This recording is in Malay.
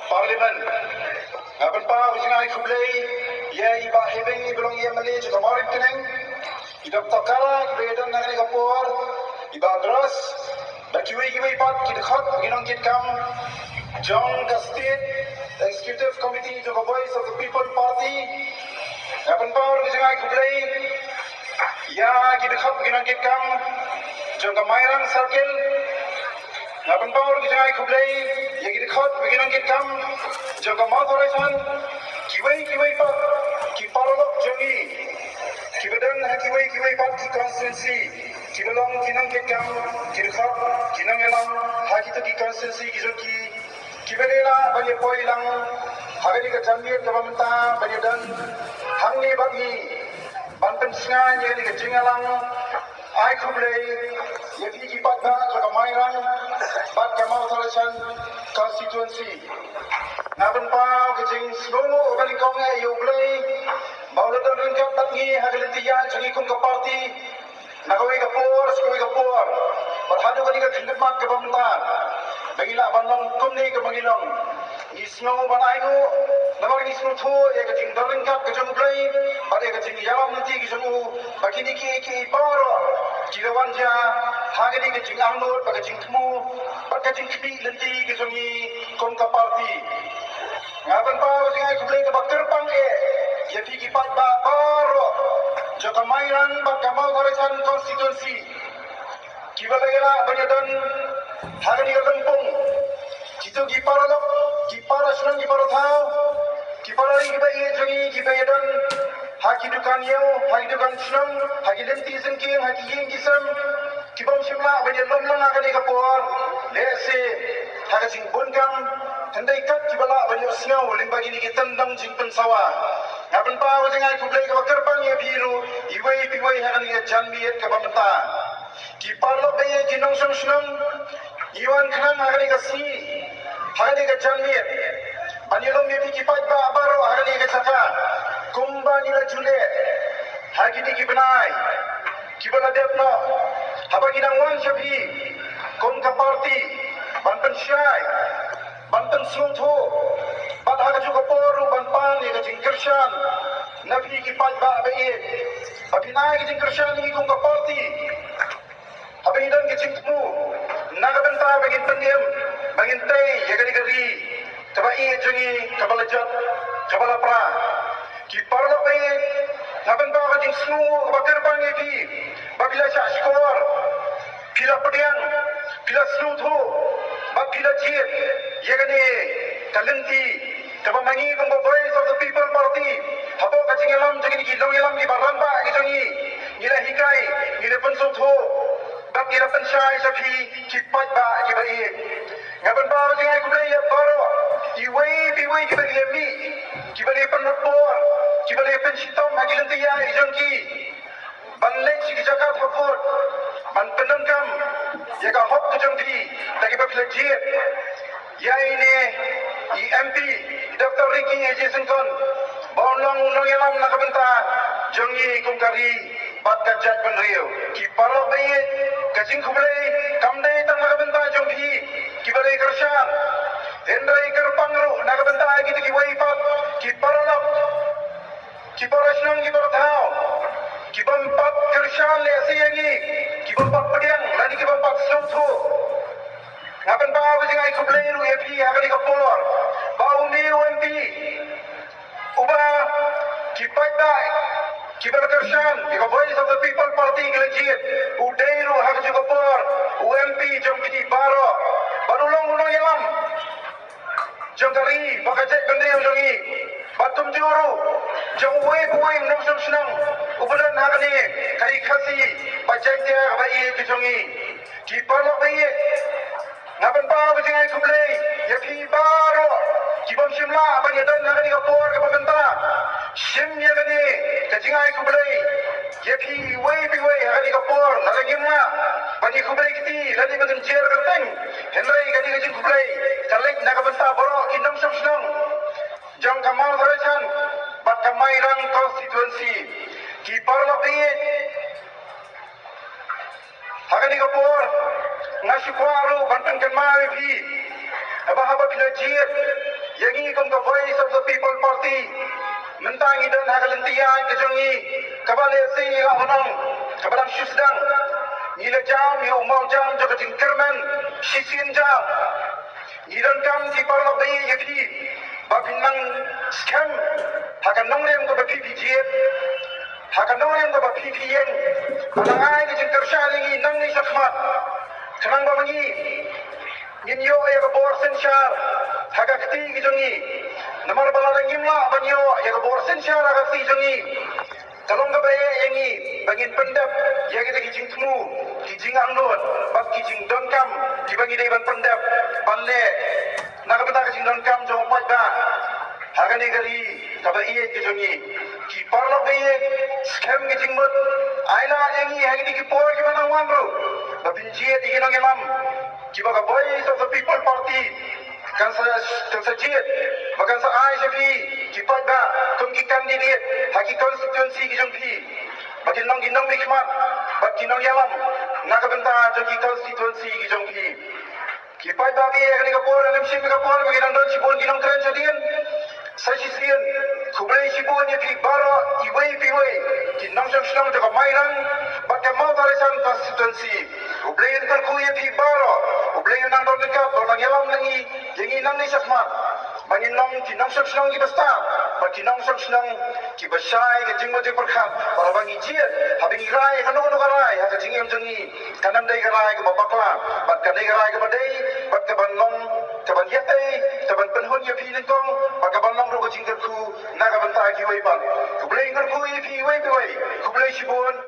parlimen. Ngapan pa usingai kublay ya iba hebeng ni belong ia mali juga marit keneng. Idap takala bedon nagani kapor iba dras bakiwi kiwi pat kidkhat ginong kitkam John the State Executive Committee to the Voice of the People Party. Ngapan pa usingai kublay ya kidkhat ginong kitkam John the Mayrang Circle. Ngapan pa usingai kublay ya kidkhat ginong kitkam Jaga Mathurasan, kiwai pat, kiparalok jangi, kibadan kiwai pat ki constituency, kibalong kinang kekam, kirkhat, kinang elam, haki ki constituency kijoki, kibalela banyak poi lang, hagani ka jamir kabamenta banyadan, hangni bagi, banten singa ni ka jingalang, ai kublai, yafi ki pat ba jaga Mayrang, bat ka Mathurasan constituency. Ngapan pa kecing seluruh balik kau ni you play bawa dan ringkap tangi hasil tiyan jangi kum ke parti nagawi kapur sekali kapur berhadu kali ke khidmat ke pemerintahan bagilah bandong kum ni ke mangilong isno banainu nampak isno tu ya kecing dan ringkap ke jeng play pada kecing yalam nanti ke jengu bagi ni ki baro kilawan ja hagani kecing angnur bagi kecing temu bagi kecing kini nanti ke jengi kum ke parti. Ngapan pa usingai kublay ke bakter pang ya pigi pat ba baro jaka Mayrang bakka Mathurasan constituency kibalagela banyadan hagani ka kampung kito giparalok gipara sunang giparothaw kiparari gibai jangi gibayadan haki dukan yau haki dukan sunang haki lenti sengking haki ying gisam kibam simla banyak lomlang hagani ka por lese haka sing bunkam tandai kat kibala banyak siau limbagi ni kitandang jingpen sawah. Ngapan pa usingai kublay ka bakterpang ya biru iwai piwai hakan ya janbiet ka pamenta. Kiparlo baye ginong sunang iwan khan hakan ka si hakan ka janbiet. Panilom ya pikipat ba baro hakan ka saka. Kumba nila Juliet. Hagi ni kibenai. Kibala depno. Habagi nang wan sabi. Kum ka party. Banten syai. Banten Suthu, bat haga juga poru banpan ni kecing Kershan, nabi kipat ba bayi, abinai kecing Kershan ni kung kaparti, abidan kecing temu, naga benta bagin pendiam, bagin tei, jaga negeri, kabai jangi kabalajat, kabalapra, kiparla bayi, naben ba kecing semua bakar bangi di, babila syakor, pila pediang, pila Suthu, babila jit. Yagani talenti kapamangi kung Voice of the People Party hapo kacing elam jangan gilong elam di barang ba gijangi nila hikai nila pensutho bak nila pensai sapi kipat ba kibai ngapan ba jangan kublay ya baro iwai biwai kibai lemi kibai penrepor kibai pensitom hagilenti ya ijangi banleng si Jakarta Fort ban penengkam yaga hop kejangti lagi bak lejit ya ini MP Dr. Ricky Ejesengkon baunlang unang yalam nakabenta jangi kumkari bat kajat penriyo kiparok bayit kajing kublay kamday tang nakabenta janghi kibalay Kershan Hendray Kerpangru nakabenta gitu kiway pat kiparalok kiparasnang kiparathaw kibampat Kershan lesiyangi kibampat pediang lani kibampat Suthu. Ngapan ba usingai kublay ru MP hakan ka por bau ni MP uba kipat dai kibar Kershan ka Voice of the People Party gelejit udai ru hakan ka por UMP jomki baro barulong ulong yalam jangkari bakajat bendeu jangi batum juru jangwe buai nungsung senang ubulan hakan ni kari khasi bajai dia bai kijongi kipalok bai ngapan pa usingai kublay ya ki baro kibam simla banyadan ngani kapor ka paganta sim ya gani kajingai kublay ya ki wai biwai ngani kapor nalagimna bani kublay kiti lani bagan jer kanteng henrai gani kajing kublay kalek nakabanta baro kindam samsnang jang kamal Mathurasan bat Mayrang constituency ki parlo bayit hagani kapor ngasih kuaru banten kan mawi pi abah abah bila jir Yangi kong ka Voice of the People Party. Mentang idan hagalentian kejongi kabale si lawanang kabarang syusdang. Nila jam yo mau jam jaga jingkerman sisin jam. Idan kam di parlo bayi yaki babinang scam hakan nongrem ko bapi bijiet hakan nongrem ko bapi pien alangai ke jingker shalingi nang ni sakmat kenang bamangi Ninyo ay kaborsen siya, hagakti kijongi. Namar balarang imla banyo ay kaborsen siya hagakti jongi. Kalong kabaya yangi bangin pendap ya kita kijing temu, kijing angnut, bab kijing donkam, dibangi deban pendap, balle. Nakabenta kijing donkam jong pat ba. Hagani gali kaba iye kijongi. Ki parlo baye scam kijing mut. Aina yangi hagini ki por ki manang wamru. Babinjie diginong elam. Kiba ka Voice of the People Party kan sa jit makan sa ISP kipa ba kung ki candidate haki constituency ki jong pi bagin nong ginong mikmat bag kinong yalam nakabenta jong ki constituency ki jong pi kipa ba bi ani ka por alam sim ka por bagin nong don sibon ginong kren sa dian sa sisian kublai sibon ni pi baro iwei piwei kinong jong snong jong mairang bagka mau tarisan constituency kublai entar kuya pi baro Ublay nang don ka, don yalam nangi, yangi nang ni sakmat. Bangin nong kinong sok snong gibasta, ba kinong sok snong gibasay ka jingmo jing perkhat, para bangi jiet, habing iray kano karay, ha jingem jongi, kanam day karay ka babakla, bat kanay karay ka baday, bat kaban nong kaban yatay, kaban penhon ya pilin kong, bat kaban nong ro ka jingker ku, na kaban ta ki wai ban. Ublay ngar ku ipi wai, kublay sibon